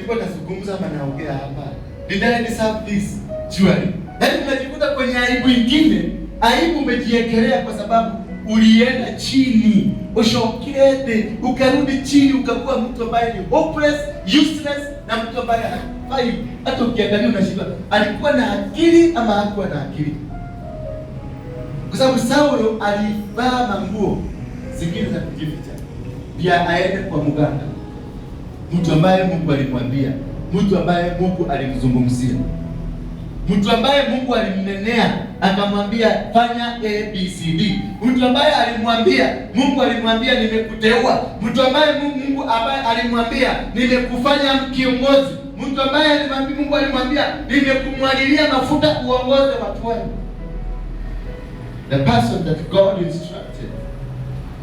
nilikuwa nazungumza ama naongea hapa? Did I deserve this? Surely. Yaani unajikuta kwenye aibu ingine, aibu umejiekelea kwa sababu ulienda chini, ushokete, ukarudi chini, ukakuwa mtu ambaye ni hopeless, useless, na mtu ambaye hafai. Hata ukiangalia unashindwa, alikuwa na akili ama hakuwa na akili? Kwa sababu Saulo alivaa manguo zingine za kujificha, pia aende kwa mganga, mtu ambaye Mungu alimwambia, mtu ambaye Mungu alimzungumzia, mtu ambaye Mungu alimnenea akamwambia fanya ABCD, mtu ambaye Mungu alimwambia nimekuteua, mtu ambaye Mungu alimwambia nimekufanya kiongozi, mtu ambaye Mungu alimwambia nimekumwagilia mafuta uongoze watu wangu. The person that God instructed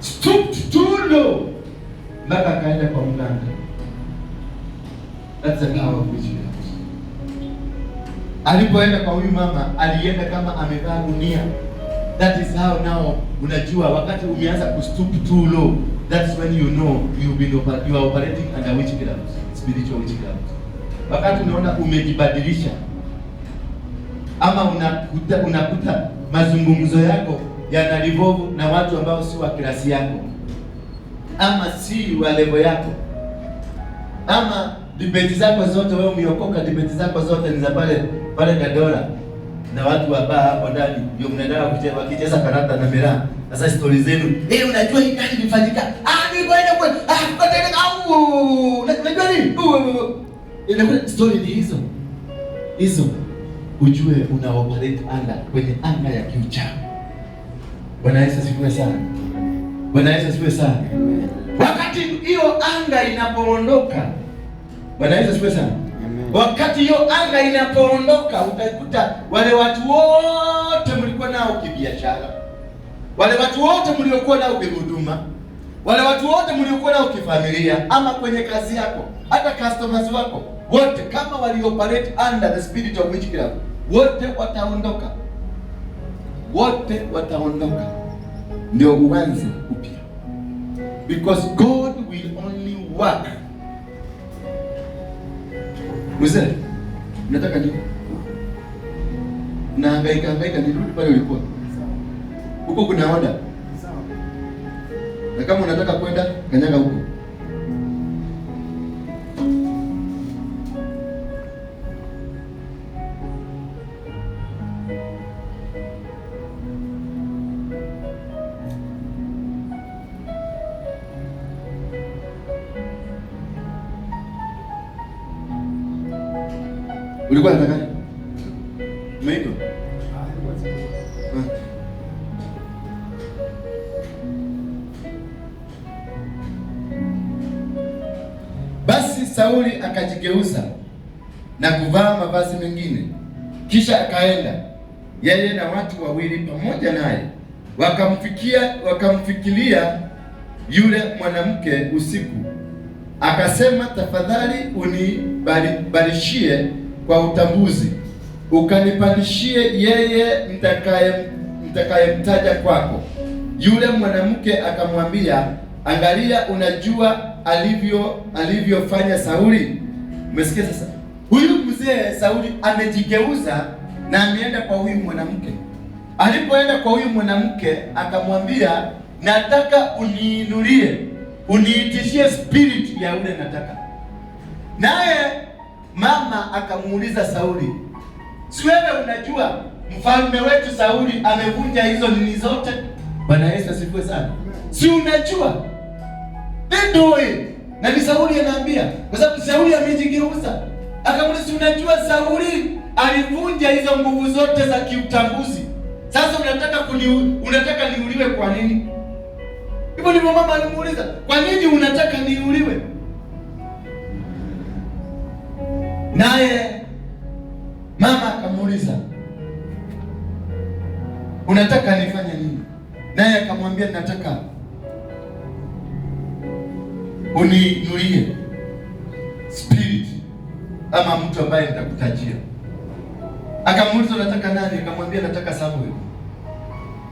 stooped too low, mpaka akaenda kwa mganga. That's the power of witchcraft. Alipoenda kwa huyu mama, alienda kama amevaa dunia. That is how now, unajua wakati umeanza kustoop too low, that's when you know you are operating under witchcraft, spiritual witchcraft. Wakati unaona umejibadilisha, ama unakuta mazungumzo yako yanalivovu na watu ambao si wa klasi yako, ama si wa level yako, ama debate zako zote, wewe umeokoka, debate zako zote ni za pale Dadora na watu wa baa hapo ndani, ndio mnaendelea wakicheza karata na miraa. Sasa stories zenu, unajua hii kazi ilifanyika, ni kwenda kwa unajua nini, ile story ni hizo, ujue una operate kwenye anga ya kiuchawi. Bwana Yesu asifiwe sana. Bwana Yesu asifiwe sana. Wakati hiyo anga inapoondoka, Bwana Yesu asifiwe sana. Wakati hiyo anga inapoondoka, utakuta wale watu wote mlikuwa nao kibiashara, wale watu wote mliokuwa nao kihuduma, wale watu wote mliokuwa nao kifamilia, ama kwenye kazi yako, hata customers wako wote, kama walioperate under the spirit of witchcraft, wote wataondoka. Wote wataondoka, ndio uanze upya, because God will only work. Mzee, unataka nini? Unahangaika nirudi pale ulikuwa. Huko kuna oda. Na kama unataka kwenda, kanyaga huko. Ulikuwa unataka nini? Umeitwa? Basi Sauli akajigeuza na kuvaa mavazi mengine, kisha akaenda yeye na watu wawili pamoja naye, wakamfikiria yule mwanamke usiku. Akasema, tafadhali unibarishie kwa utambuzi, ukanipandishie yeye mtakayemtaja kwako. Yule mwanamke akamwambia, angalia, unajua alivyofanya Sauli. Umesikia sasa? Huyu mzee Sauli amejigeuza na ameenda kwa huyu mwanamke. Alipoenda kwa huyu mwanamke akamwambia, nataka uniinulie, uniitishie spirit ya ule nataka. Naye mama akamuuliza Sauli, si wewe unajua mfalme wetu Sauli amevunja hizo nini zote? Bwana Yesu asifiwe sana. Si unajua? Ndio. Na ni Sauli anaambia, kwa sababu Sauli amejigeuza. Akamuuliza, si unajua Sauli alivunja hizo nguvu zote za kiutambuzi. Sasa unataka niuliwe kwa nini? Hivyo ndivyo mama alimuuliza, kwa nini unataka niuliwe? Naye mama akamuuliza, unataka nifanye nini? Naye akamwambia, nataka uniinulie spirit ama mtu ambaye nitakutajia. Akamuuliza, unataka nani? Akamwambia, nataka Samuel.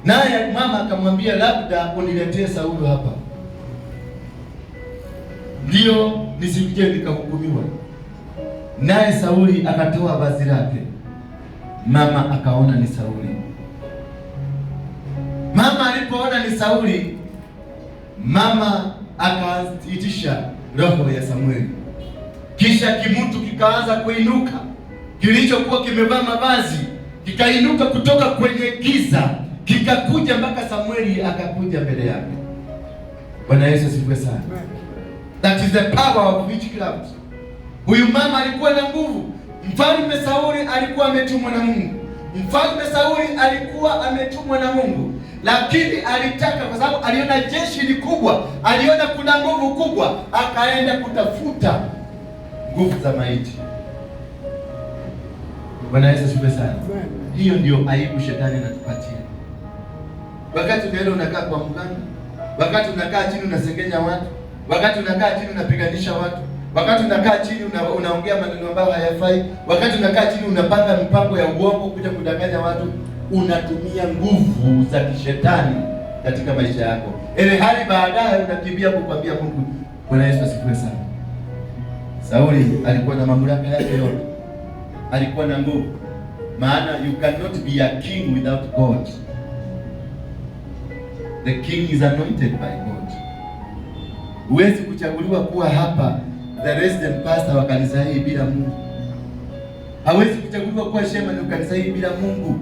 Naye mama akamwambia, labda uniletee Sauli hapa, ndio nisikuje nikahukumiwa. naye Sauli akatoa vazi lake. Mama akaona ni Sauli. Mama alipoona ni Sauli, mama akaitisha roho ya Samueli. Kisha kimutu kikaanza kuinuka, kilichokuwa kimevaa mavazi kikainuka kutoka kwenye giza, kikakuja mpaka Samueli akakuja mbele yake. Bwana Yesu asifiwe sana. That is the power of witchcraft. Huyu mama alikuwa na nguvu. Mfalme Sauli alikuwa ametumwa na Mungu. Mfalme Sauli alikuwa ametumwa na Mungu, lakini alitaka, kwa sababu aliona jeshi ni kubwa, aliona kuna nguvu kubwa, akaenda kutafuta nguvu za maiti. Bwana Yesu asifiwe sana. Hiyo ndio aibu shetani anatupatia. Wakati unaenda unakaa kwa mganga, wakati unakaa chini unasengenya watu, wakati unakaa chini unapiganisha watu, wakati unakaa chini unaongea maneno ambayo hayafai, wakati unakaa chini unapanga mipango ya uongo kuja kudanganya watu, unatumia nguvu za kishetani katika maisha yako. Ile hali baadaye unakimbia kukwambia Mungu. Bwana Yesu asifiwe sana. Sauli alikuwa na mamlaka yake yote, alikuwa na nguvu, maana you cannot be a king without God. The king is anointed by God. Huwezi kuchaguliwa kuwa hapa the resident pastor wa kanisa hii bila Mungu. Hawezi kuchaguliwa kuwa chairman wa kanisa hii bila Mungu.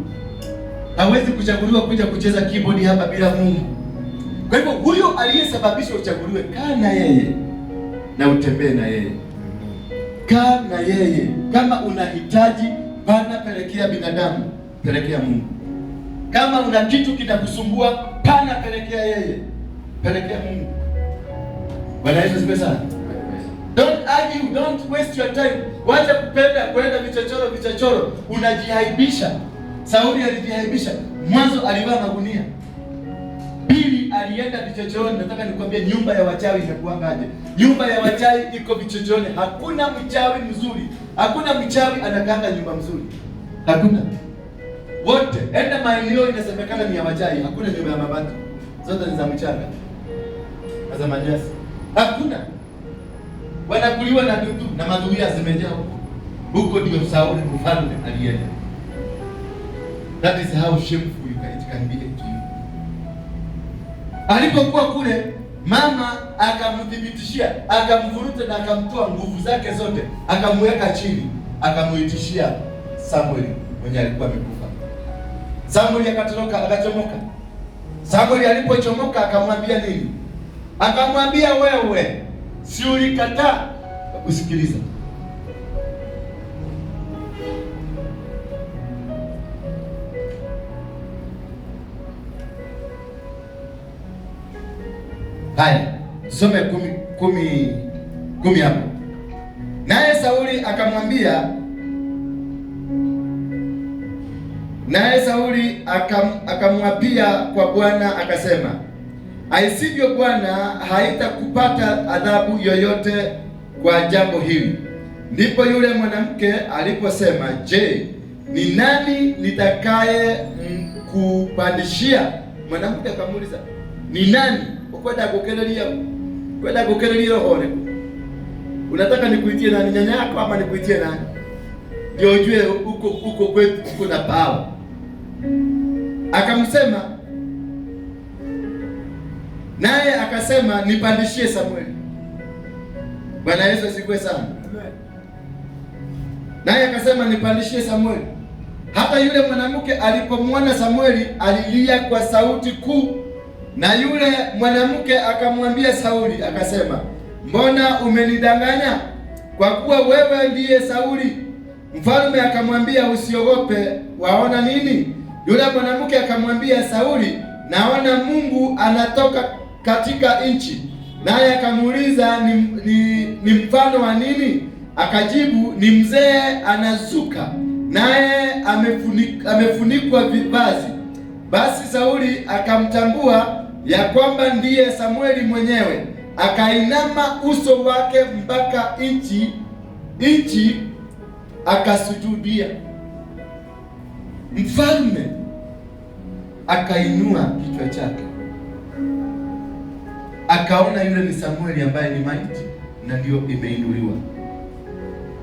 Hawezi kuchaguliwa kuja kucheza keyboard hapa bila Mungu. Kwa hivyo huyo aliyesababisha uchaguliwe, kaa na yeye na utembee na yeye. Kaa na yeye. Kama unahitaji pana, pelekea binadamu, pelekea Mungu. Kama una kitu kinakusumbua, pana, pelekea yeye, pelekea Mungu. Bwana Yesu asifiwe sana. Don't argue, don't waste your time. Wacha kupenda kwenda vichochoro, unajiaibisha. Sauli alijiaibisha. Mwanzo alivaa magunia. Pili alienda vichochoroni. Nataka nikwambie nyumba ya wachawi inakuangaje. Nyumba ya wachawi iko vichochoroni. Hakuna mchawi mzuri. Hakuna mchawi anakaanga nyumba mzuri. Hakuna. Wote enda maeneo inasemekana ni ya wachawi. Hakuna nyumba ya mabati. Zote ni za mchanga. Za manyasi. Hakuna. Wanakuliwa na dudu na mazuia zimejaa huko. Huko ndio Sauli mfalme alienda. That is how shameful it can be to you. Alipokuwa kule, mama akamdhibitishia, akamvuruta na akamtoa nguvu zake zote, akamweka chini, akamuitishia Samueli mwenye alikuwa amekufa. Samueli akatoroka, akachomoka. Samueli alipochomoka akamwambia nini? Akamwambia, wewe si ulikataa kusikiliza? Haya, tusome kumi hapo. Naye Sauli akamwapia kwa Bwana akasema, aisivyo Bwana haitakupata adhabu yoyote kwa jambo hili. Ndipo yule mwanamke aliposema, je, ni nani nitakaye kupandishia? Mwanamke akamuuliza, ni nani ukwenda kukerelia hore? Unataka nikuitie nani, nyanya yako ama nikuitie nani? Ndio ujue uko kwetu uko na power. Akamsema, naye akasema, nipandishie Samueli. Bwana Yesu asifiwe sana. Naye akasema, nipandishie Samueli. Hata yule mwanamke alipomwona Samueli alilia kwa sauti kuu. Na yule mwanamke akamwambia Sauli akasema, mbona umenidanganya? Kwa kuwa wewe ndiye Sauli. Mfalme akamwambia, usiogope, waona nini? Yule mwanamke akamwambia Sauli, naona Mungu anatoka katika nchi. Naye akamuuliza, ni mfano wa nini? Akajibu, ni mzee anazuka, naye amefunikwa vazi. Basi Sauli akamtambua ya kwamba ndiye Samueli mwenyewe, akainama uso wake mpaka nchi akasujudia. Mfalme akainua kichwa chake, akaona yule ni Samueli ambaye ni maiti na ndio imeinuliwa.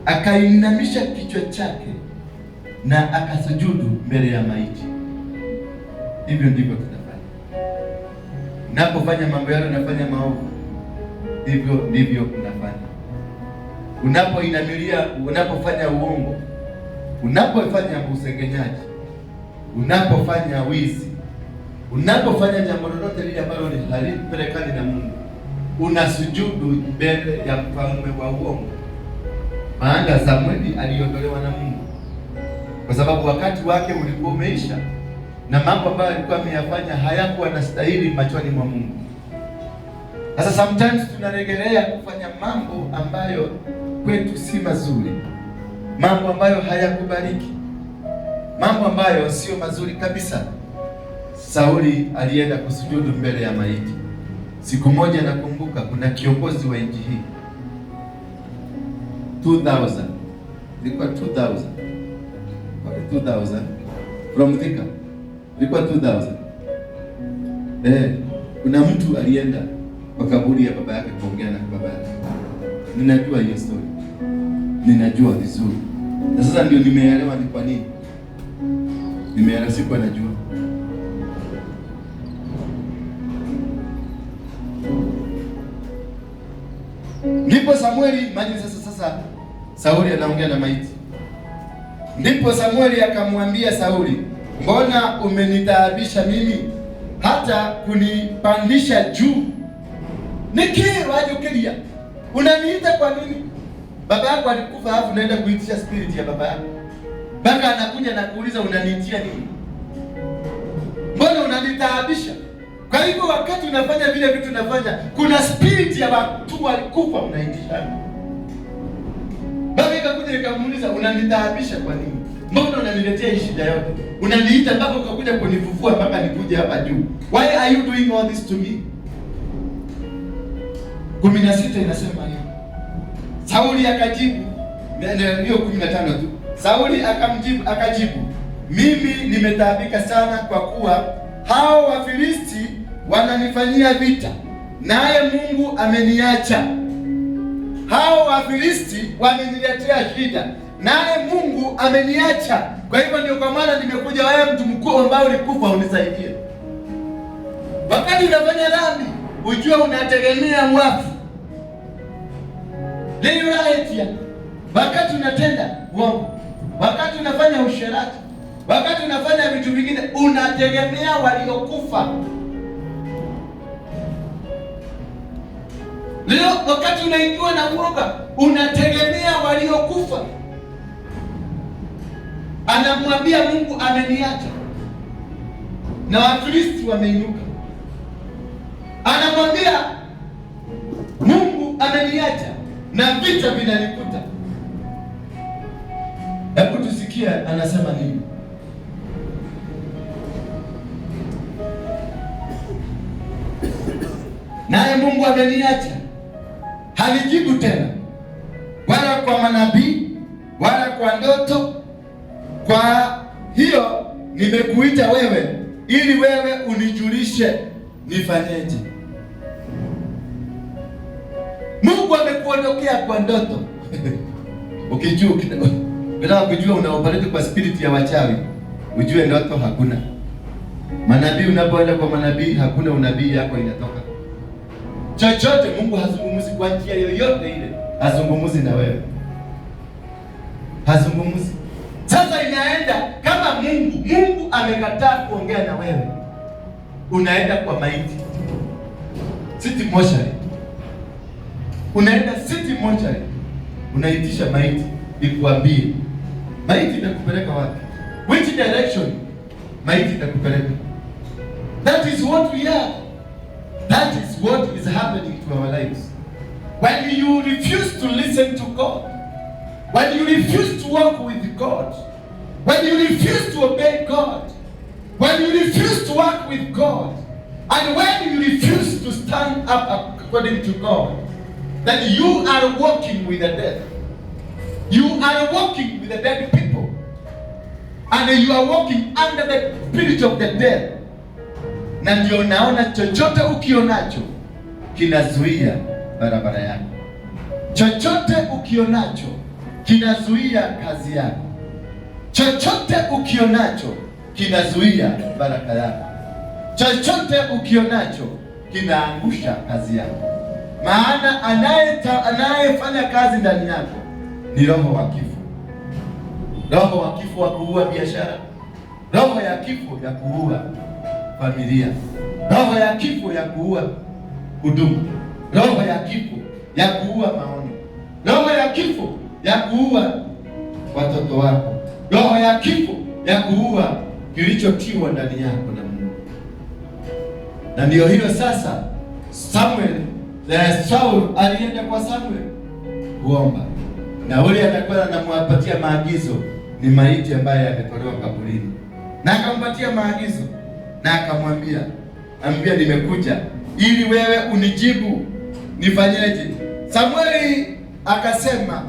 akainamisha kichwa chake na akasujudu mbele ya maiti. Hivyo ndivyo tunafanya. Unapofanya mambo yale, unafanya maovu, hivyo ndivyo unafanya. Unapoinamilia, unapofanya uongo, unapofanya usengenyaji, unapofanya wizi, unapofanya jambo lolote lile ambalo halipelekani na Mungu, unasujudu mbele ya mfalme wa uongo. Maana Samueli aliondolewa na Mungu kwa sababu wakati wake ulikuwa umeisha, na mambo ambayo alikuwa ameyafanya hayakuwa yanastahili machoni mwa Mungu. Sasa sometimes tunarejelea kufanya mambo ambayo kwetu si mazuri, mambo ambayo hayakubaliki, mambo ambayo sio mazuri kabisa. Sauli alienda kusujudu mbele ya maiti. Siku moja nakumbuka kuna kiongozi wa nchi hii 2000, ilikuwa 2000 from Thika, ilikuwa 2000. Kuna mtu alienda kwa kaburi ya baba yake kuongea na baba yake. Ninajua hiyo story, ninajua vizuri, na sasa ndio nimeelewa ni kwa nini. Nimeelewa, sikuwa najua. Ndipo Samueli maji sasa Sauli anaongea na maiti. Ndipo Samueli akamwambia Sauli, mbona umenitaabisha mimi hata kunipandisha juu? Nikiwajukilia, unaniita kwa nini? Baba yako alikufa, hapo naenda kuitisha spirit ya baba yako. Baba anakuja na kuuliza unaniitia nini? Mbona unanitaabisha? Kwa hivyo wakati unafanya vile vitu unafanya, kuna spirit ya watu walikufa unaitisha. Baba ikakuja ikamuuliza unanitaabisha kwa nini? Mbona unaniletea hii shida yote? Unaniita mpaka ukakuja kunifufua mpaka nikuje hapa juu. Why are you doing all this to me? 16 inasema hiyo. Sauli akajibu, ndio 15 tu. Sauli akajibu, mimi nimetaabika sana kwa kuwa hao Wafilisti wananifanyia vita, naye Mungu ameniacha. Hao Wafilisti wameniletea shida, naye Mungu ameniacha. Kwa hivyo ndio kwa maana nimekuja, wewe mtu mkuu ambao ulikufa, unisaidie. Wakati unafanya dhambi, ujue unategemea mwafu. Leo right, wakati unatenda uongo, wakati unafanya usherati, wakati unafanya vitu vingine, unategemea waliokufa. Leo wakati unaingiwa na uoga, unategemea waliokufa. Anamwambia Mungu ameniacha, na Wafilisti wameinuka. Anamwambia Mungu ameniacha na vita vinanikuta. Hebu tusikie anasema nini. Naye Mungu ameniacha, halijibu tena, wala kwa manabii, wala kwa ndoto. Kwa hiyo nimekuita wewe, ili wewe unijulishe nifanyeje. Mungu amekuondokea kwa ndoto. Ukitaka kujua unaoperate kwa spirit ya wachawi, ujue ndoto hakuna. Manabii, unapoenda kwa manabii, hakuna unabii yako inatoka. Chochote Mungu hazungumuzi kwa njia yoyote ile, hazungumuzi na wewe. Hazungumuzi. Sasa inaenda kama Mungu amekataa kuongea na wewe, unaenda kwa maiti. City mortuary. Unaenda city mortuary, unaitisha maiti ikuambie. Maiti itakupeleka wapi? Which direction maiti itakupeleka? That is what we are. That is what is happening to our lives. When you refuse to listen to God, when you refuse to walk with God, when you refuse to obey God, when you refuse to work with God, and when you refuse to stand up according to God, then you are walking with the dead. You are walking with the dead people. And you are walking under the spirit of the dead. Na ndio naona chochote ukionacho kinazuia barabara yako. Chochote ukionacho kinazuia kazi yako. Chochote ukionacho kinazuia baraka yako. Chochote ukionacho kinaangusha kazi yako. Maana anayefanya kazi ndani yako ni roho wa kifo. Roho wa kifo wa kuua biashara, roho ya kifo ya kuua familia, roho ya kifo ya kuua huduma, roho ya kifo ya kuua maono, roho ya kifo ya kuua watoto wako, roho ya kifo ya kuua kilichotiwa ndani yako na Mungu. Na ndio hiyo sasa Saul alienda kwa Samuel kuomba, na ule atakuwa anamwapatia maagizo ni maiti ambaye ametolewa kaburini, na akampatia maagizo na akamwambia, nimekuja ili wewe unijibu nifanyeje? Samueli akasema,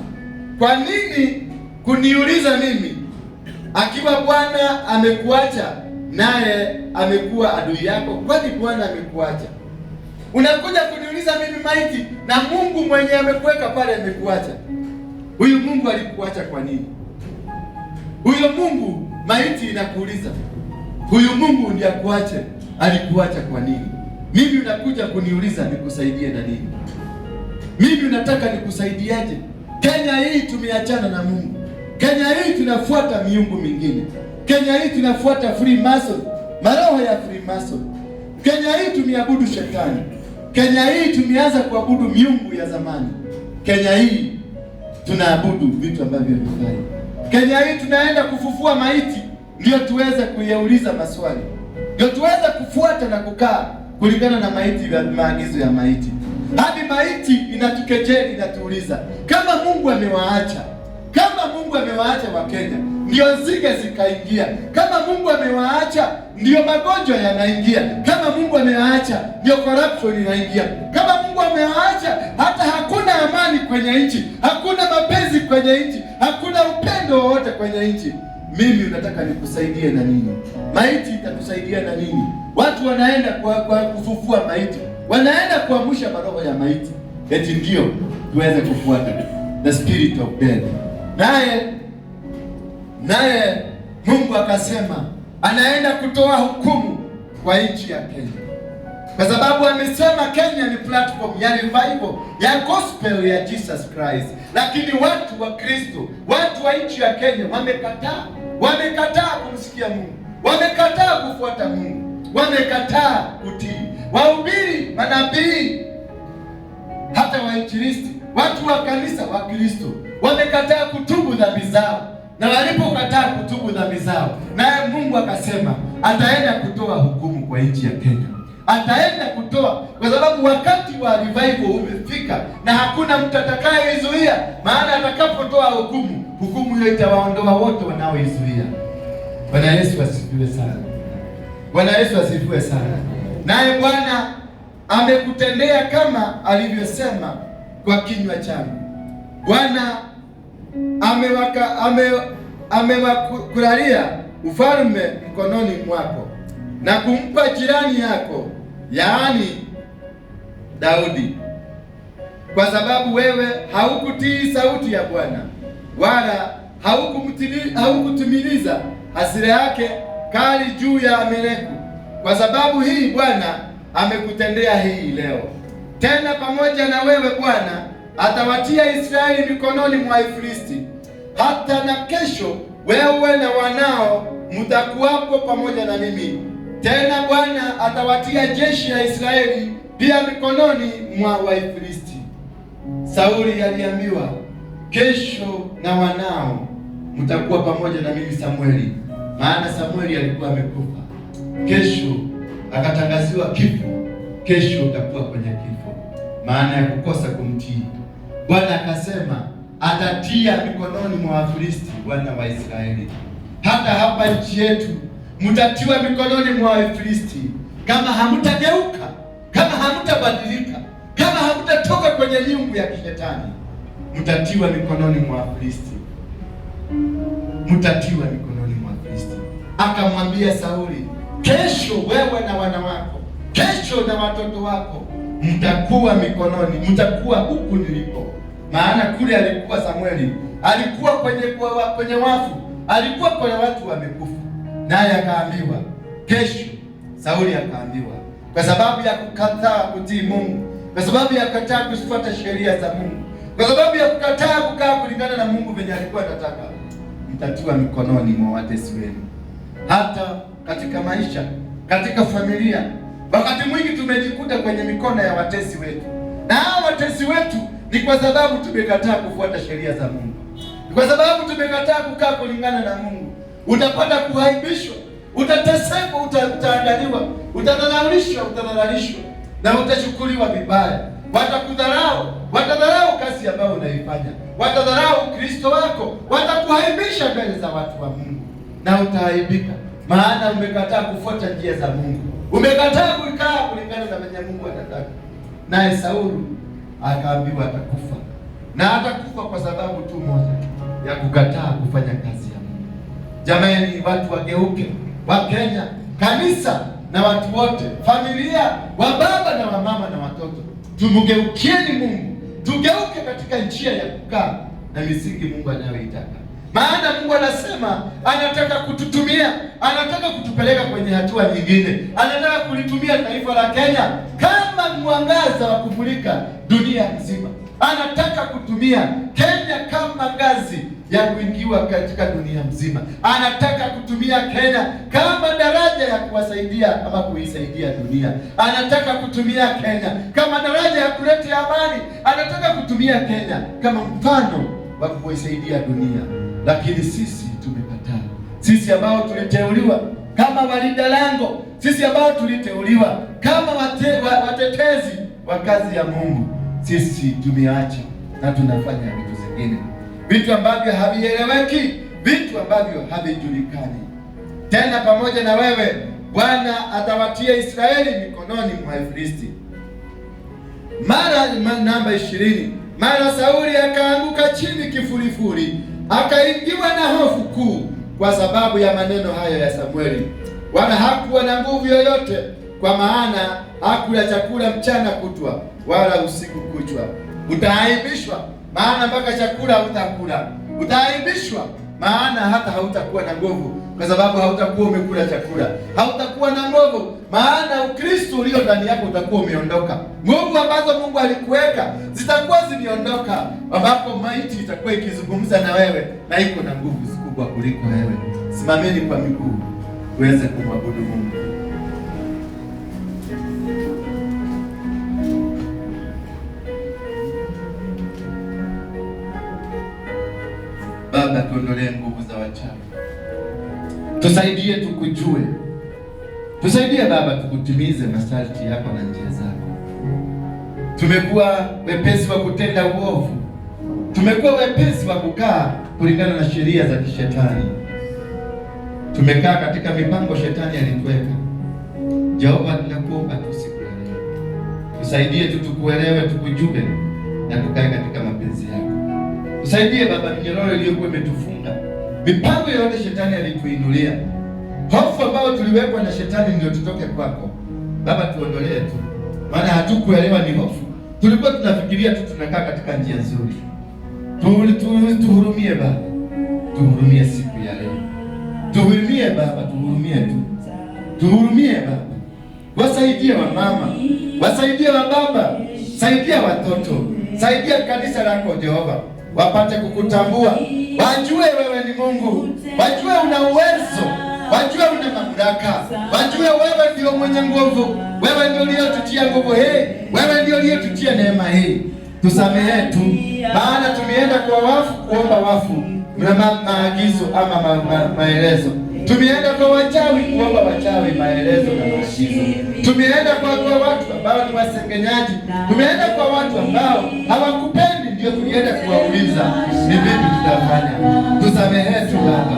kwa nini kuniuliza mimi, akiwa Bwana amekuacha naye amekuwa adui yako? Kwani Bwana amekuacha? Unakuja kuniuliza mimi maiti, na Mungu mwenye amekuweka pale amekuacha. Huyu Mungu alikuacha kwa nini? Huyo Mungu maiti inakuuliza, huyu Mungu ndiye akuache, alikuacha kwa nini? Mimi unakuja kuniuliza nikusaidie na nini? Mimi unataka nikusaidiaje? Kenya hii tumeachana na Mungu. Kenya hii tunafuata miungu mingine. Kenya hii tunafuata Freemason, maroho ya Freemason. Kenya hii tumeabudu shetani. Kenya hii tumeanza kuabudu miungu ya zamani. Kenya hii tunaabudu vitu ambavyo havifai. Kenya hii tunaenda kufufua maiti ndio tuweze kuyauliza maswali, ndio tuweze kufuata na kukaa kulingana na maiti, maagizo ya maiti. Hadi maiti inatukejeli, inatuuliza kama Mungu amewaacha. Kama Mungu amewaacha Wakenya ndio nzige zikaingia. Kama Mungu amewaacha ndio magonjwa yanaingia. Kama Mungu amewaacha ndio corruption inaingia. Kama Mungu amewaacha hata hakuna amani kwenye nchi, hakuna mapenzi kwenye nchi, hakuna upendo wowote kwenye nchi. Mimi unataka nikusaidie na nini? Maiti itakusaidia na nini? Watu wanaenda kwa kufufua maiti, wanaenda kuamsha maroho ya maiti, eti ndio tuweze kufuata the spirit of death. Naye Mungu akasema anaenda kutoa hukumu kwa nchi ya Kenya, kwa sababu amesema Kenya ni platform ya revival ya gospel ya Jesus Christ. Lakini watu wa Kristo, watu wa nchi ya Kenya wamekataa kumsikia Mungu, wamekataa kufuata Mungu, wamekataa kutii. Wahubiri, manabii, hata wainjilisti, watu wa kanisa wa Kristo wamekataa kutubu dhambi zao. Na walipokataa kutubu dhambi zao, naye Mungu akasema ataenda kutoa hukumu kwa nchi ya Kenya. Ataenda kutoa, kwa sababu wakati wa revival umefika na hakuna mtu atakayeizuia. Maana atakapotoa hukumu hiyo itawaondoa wote wanaoizuia. Bwana Yesu asifiwe sana. Bwana Yesu asifiwe sana. Naye Bwana amekutendea kama alivyosema kwa kinywa changu. Bwana amewakulalia ufalme mkononi mwako na kumpa jirani yako, yaani Daudi, kwa sababu wewe haukutii sauti ya Bwana, wala haukutumiliza hasira yake kali juu ya Amaleku. Kwa sababu hii Bwana amekutendea hii leo. Tena pamoja na wewe Bwana atawatia Israeli mikononi mwa Wafilisti. Hata na kesho wewe na wanao mtakuwapo pamoja na mimi. Tena Bwana atawatia jeshi la Israeli pia mikononi mwa Wafilisti. Sauli aliambiwa, kesho na wanao mtakuwa pamoja na mimi Samueli, maana Samueli alikuwa amekufa. Kesho akatangaziwa kifo, kesho utakuwa kwenye kifo, maana ya kukosa kumtii. Bwana akasema atatia mikononi mwa Wafilisti wana wa Israeli. Hata hapa nchi yetu mtatiwa mikononi mwa Wafilisti kama hamtageuka, kama hamtabadilika, kama hamtatoka kwenye nyungu ya kishetani. Mtatiwa mikononi mwa Wafilisti, mtatiwa mikononi mwa Wafilisti. Akamwambia Sauli, kesho wewe na wana wako, kesho na watoto wako mtakuwa mikononi, mtakuwa huku niliko. Maana kule alikuwa Samueli alikuwa kwenye wafu, alikuwa kwenye watu wamekufa, naye akaambiwa kesho. Sauli akaambiwa kwa sababu ya kukataa kutii Mungu, kwa sababu ya kukataa kufuata sheria za Mungu, kwa sababu ya kukataa kukaa kulingana na Mungu venye alikuwa anataka, mtatiwa mikononi mwa watesi wenu. Hata katika maisha, katika familia, wakati mwingi tumejikuta kwenye mikono ya watesi wetu, na hao watesi wetu ni kwa sababu tumekataa kufuata sheria za Mungu, ni kwa sababu tumekataa kukaa kulingana na Mungu. Utapata kuaibishwa, utateseka, utaangaliwa, utadhalalishwa na utachukuliwa vibaya. Watadharau kazi ambayo unaifanya, watadharau Kristo wako, watakuaibisha mbele za watu wa Mungu, na utaaibika, maana umekataa kufuata njia za Mungu, umekataa kukaa kulingana na venye Mungu anataka. Naye Sauli akaambiwa atakufa, na atakufa kwa sababu tu moja ya kukataa kufanya kazi ya Mungu. Jamani, watu wageuke, wa Kenya, kanisa na watu wote, familia, wa baba na wa mama na watoto, tumgeukieni Mungu, tugeuke katika njia ya kukaa na misingi Mungu anayoitaka. Maana Mungu anasema anataka kututumia, anataka kutupeleka kwenye hatua nyingine, anataka kulitumia taifa la Kenya kama mwangaza wa kumulika dunia nzima. Anataka kutumia Kenya kama ngazi ya kuingiwa katika dunia mzima. Anataka kutumia Kenya kama daraja ya kuwasaidia ama kuisaidia dunia. Anataka kutumia Kenya kama daraja ya kuleta amani. Anataka kutumia Kenya kama mfano wa kuisaidia dunia. Lakini sisi tumekataa. Sisi ambao tuliteuliwa kama walinda lango, sisi ambao tuliteuliwa kama watetezi wa kazi ya Mungu, sisi tumeacha na tunafanya vitu zingine, vitu ambavyo havieleweki, vitu ambavyo havijulikani. Tena pamoja na wewe, Bwana atawatia Israeli mikononi mwa Wafilisti. Mara namba 20, mara Sauli akaanguka chini kifurifuri, akaingiwa na hofu kuu kwa sababu ya maneno hayo ya Samueli, wala hakuwa na nguvu yoyote, kwa maana hakula chakula mchana kutwa wala usiku kuchwa. Utaaibishwa, maana mpaka chakula hutakula. Utaaibishwa, maana hata hautakuwa na nguvu, kwa sababu hautakuwa umekula chakula. Hautakuwa na nguvu, maana Ukristo ulio ndani yako utakuwa umeondoka. Nguvu ambazo Mungu alikuweka zitakuwa zimeondoka, ambapo maiti itakuwa ikizungumza na wewe na iko na nguvu kubwa kuliko wewe. Simameni kwa miguu uweze kumwabudu Mungu. Baba, tuondolee nguvu za wachawi. Tusaidie tukujue. Tusaidie Baba tukutimize masharti yako na njia zako. Tumekuwa wepesi wa kutenda uovu. Tumekuwa wepesi wa kukaa kulingana na sheria za kishetani. Tumekaa katika mipango shetani alituweka. Jehova, tunakuomba siku ya leo, tusaidie tukuelewe, tukujue na tukae katika mapenzi yako. Tusaidie Baba, minyororo iliyokuwa imetufunga, mipango yote shetani alituinulia, hofu ambayo tuliwekwa na shetani ndio tutoke kwako. Baba, tuondolee tu, maana hatukuelewa ni hofu. Tulikuwa tunafikiria tu tunakaa katika njia nzuri. Tuhurumie Baba, tuhurumie siku ya leo. Tuhurumie Baba, tuhurumie tu. Tuhurumie Baba. Wasaidie wa mama, wasaidie wa baba, saidia watoto, saidia kanisa lako Jehova, wapate kukutambua, wajue wewe ni Mungu, wajue una uwezo, wajue una mamlaka, wajue wewe ndio mwenye nguvu, wewe ndio uliyetutia nguvu hii, wewe ndio uliyetutia neema hii. Tusamehe tu, maana tumeenda kwa wafu kuomba wafu na maagizo ama maelezo. Tumeenda kwa wachawi kuomba wachawi maelezo na maagizo. Tumeenda kwa watu ambao ni wasengenyaji. Tumeenda kwa watu ambao hawakupendi, ndio tulienda kuwauliza ni vipi tutafanya. Tusamehe tu Baba,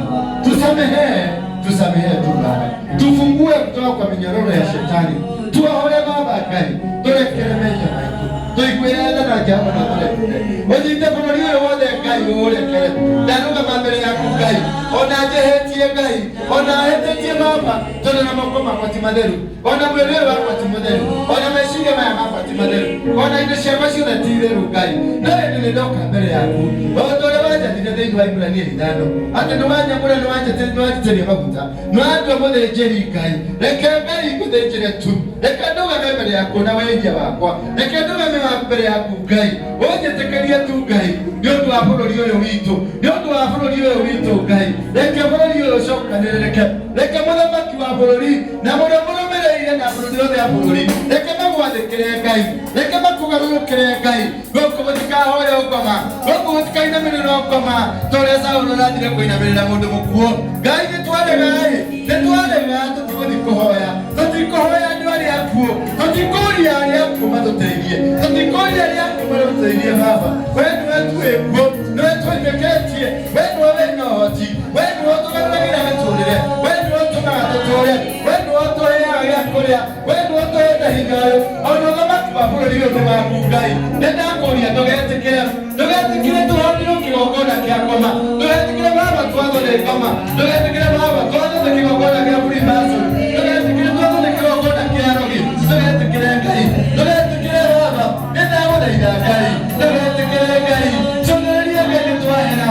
tusamehe tu Baba, tufungue kutoka kwa minyororo ya shetani, tuwaone Baba kai tulekelemesha maitu tuikwenda na jambo na tule ojite kumaliyo wode kai ole kele danuka mambele ya kukai ona jehetie kai ona hetetie Baba tole na makoma kwa timaderu ona mwelewa kwa timaderu ona meshige mama kwa timaderu ona ile shemashi na tideru kai naye ndio ndoka mbele yako tole waje thĩinĩ wa Iburania 5 atĩ nĩwanyamũra nĩwanjĩtĩria maguta nĩwatua mũthĩnjĩri Ngai. Reke Ngai ngũthĩnjĩre tu, reke ndũgame mbere yaku na wendia wakwa, reke ndũgame mbere yaku Ngai, ũnjĩtĩkĩrie tu Ngai nĩ ũndũ wa bũrũri ũyũ witũ, nĩ ũndũ wa bũrũri ũyũ witũ Ngai. Reke bũrũri ũyũ ũcokanĩrĩrĩke, reke mũthamaki wa bũrũri na mũrĩa mũrũmĩrĩire na bũrũri wothe wa bũrũri reke magwathĩkĩre Ngai, reke makũgarũrũkĩre Ngai. Gũkũ gũtikahoya ũkoma, gũkũ gũtikainamĩrĩra ũkoma ta ũrĩa Saũlũ arathire kũinamĩrĩra mũndũ mũkuũ. Ngai nĩtwarega tũtigũthiĩ kũhoya, tũtikũhoya andũ arĩa akuũ, tũtikũria arĩa akuũ matũteithie, tũtikũria arĩa akuũ matũteithie Baba. Wee nĩwe twĩkuo, nĩwe twĩtĩkĩtie, wee nĩwe wĩna ũhoti, wee nĩwe ũtũgarũragĩra mĩtũrĩre, wee nĩwe ũtũmaga tũtũũre, wee nĩwe ũtũheaga gĩa kũrĩa, wee nĩwe ũtũheaga hinya ũyũ. Ona ũthamaki wa bũrũri ũyũ nĩ waku Ngai. Nĩndakũria ndũgetĩkĩre tũhonirwo kĩgongona kĩa ngoma, ndũgetĩkĩre Baba twathwo nĩ ngoma, ndũgetĩkĩre Baba twathwo nĩ kĩgongona kĩa Freemason, ndũgetĩkĩre twathwo nĩ kĩgongona kĩa rogi, ndũgetĩkĩre Ngai, ndũgetĩkĩre Baba. Nĩndagũthaitha Ngai, ndũgetĩkĩre Ngai, conereria Ngai nĩtwahera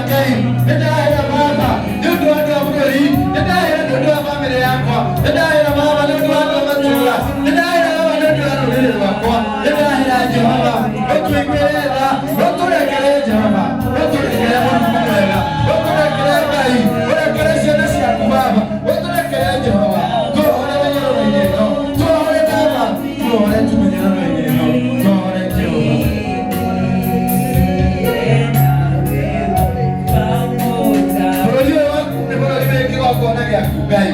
Ngai, nĩndahera Baba nĩ ũndũ wa andũ a bũrũri, nĩndahera nĩ ũndũ wa bamĩrĩ yakwa, nĩndahera Baba nĩ ũndũ wa andũ a matũũra, nĩndahera Baba nĩ ũndũ wa rũrĩrĩ rwakwa, nĩndahera Jehova ũtũiguĩre tha, ũtũrekere Jehova, ũtũrekere Mũrungu mwega, ũtũrekere Ngai, ũrekere ciana ciaku Baba, ũtũrekere Jehova, tuohore mĩnyororo-inĩ ĩno, tuohore Baba, tuohore mĩnyororo-inĩ ĩno, tuohore Jehova. Bũrũri ũyũ waku nĩ bũrũri wĩ kĩgongona gĩaku Ngai,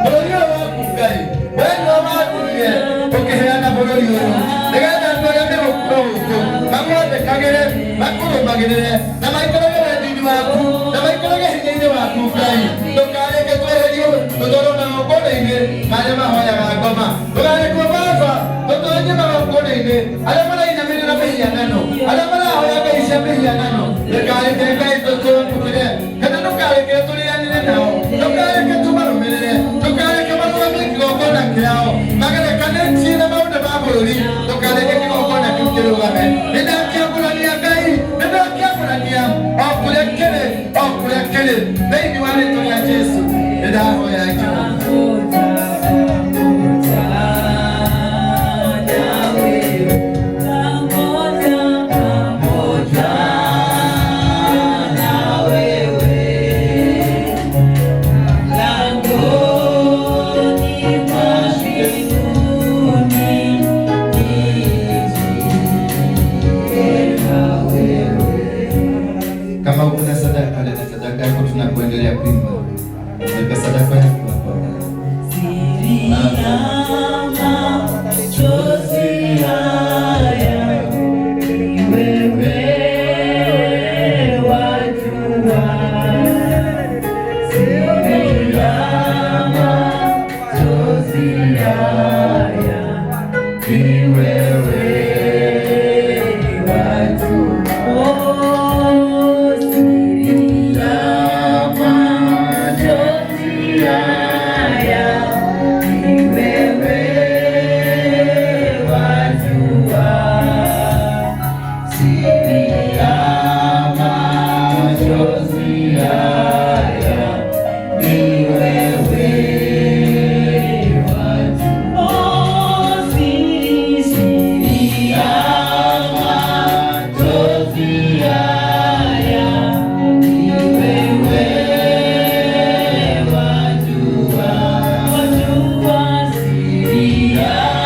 bũrũri ũyũ waku Ngai, wee nĩwe wakuire ũkĩheana bũrũri ũyũ nĩgetha andũ arĩa megũkũra gũkũ magwathĩkagĩre, makũrũmagĩrĩre na maikarage wendi-inĩ waku na maikarage hinya-inĩ waku Ngai. Ndũkareke tweherio tũtwarwo magongona-inĩ marĩa mahoyaga ngoma, ndũkarekwo Baba tũtonye magongona-inĩ arĩa marainamĩrĩra mĩhianano, arĩa marahoya ngai cia mĩhianano. Ndũkareke Ngai tũtũmũkĩre kana ndũkareke tũrĩanĩre nao, ndũkareke tũmarũmĩrĩre, ndũkareke marũgamie kĩgongona kĩao magerekanĩtie na maũndũ ma bũrũri, ndũkareke kĩgongona kĩu kĩrũgame. Nĩndakĩambũrania Ngai, nĩndakĩambũrania o kũrĩa kĩrĩ thĩinĩ wa rĩĩtwa rĩa Jesũ nĩndahoya Jehova. Kama una sadaka, leta sadaka yako, tunapoendelea kuimba. Leta sadaka yako hapa.